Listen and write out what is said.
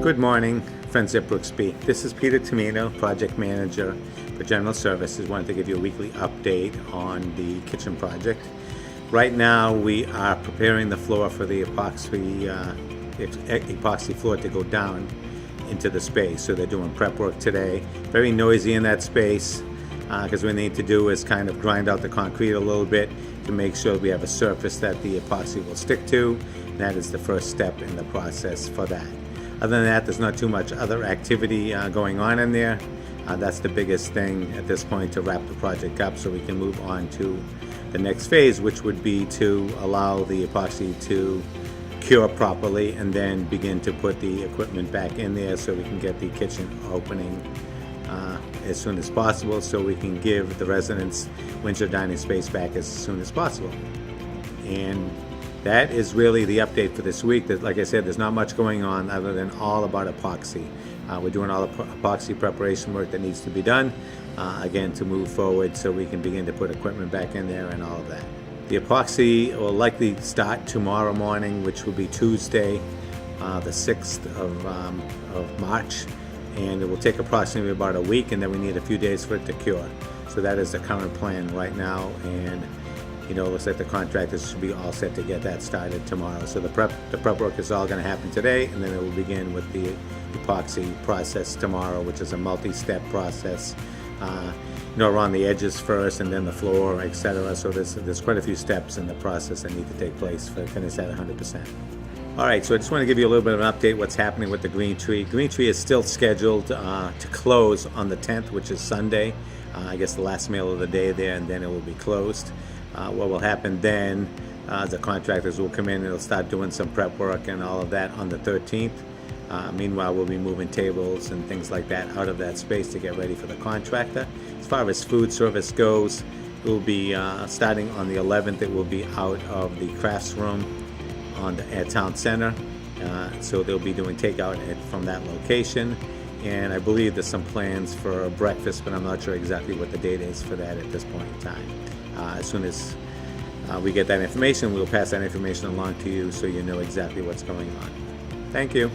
Good morning, friends at Brooksby. This is Peter Tomino, Project Manager for General Services. Wanted to give you a weekly update on the kitchen project. Right now we are preparing the floor for the epoxy floor to go down into the space. So they're doing prep work today. Very noisy in that space because what we need to do is kind of grind out the concrete a little bit to make sure we have a surface that the epoxy will stick to. And that is the first step in the process for that. Other than that, there's not too much other activity going on in there. That's the biggest thing at this point to wrap the project up so we can move on to the next phase, which would be to allow the epoxy to cure properly and then begin to put the equipment back in there so we can get the kitchen opening as soon as possible so we can give the residents Windsor dining space back as soon as possible. And that is really the update for this week. Like I said, there's not much going on other than all about epoxy. We're doing all the epoxy preparation work that needs to be done, again, to move forward so we can begin to put equipment back in there and all of that. The epoxy will likely start tomorrow morning, which will be Tuesday, the 6th of March, and it will take approximately about a week, and then we need a few days for it to cure. So that is the current plan right now, and it looks like the contractors should be all set to get that started tomorrow. So the prep work is all going to happen today, and then it will begin with the epoxy process tomorrow, which is a multi-step process. Around the edges first, and then the floor, etc. So there's quite a few steps in the process that need to take place for finish at 100%. All right, so I just want to give you a little bit of an update what's happening with the Greentree. Greentree is still scheduled to close on the 10th, which is Sunday. I guess the last meal of the day there, and then it will be closed. What will happen then, the contractors will come in and they'll start doing some prep work and all of that on the 13th. Meanwhile, we'll be moving tables and things like that out of that space to get ready for the contractor. As far as food service goes, it will be starting on the 11th. It will be out of the crafts room at Town Center. So they'll be doing takeout from that location. And I believe there's some plans for breakfast, but I'm not sure exactly what the date is for that at this point in time. As soon as we get that information, we'll pass that information along to you so you know exactly what's going on. Thank you.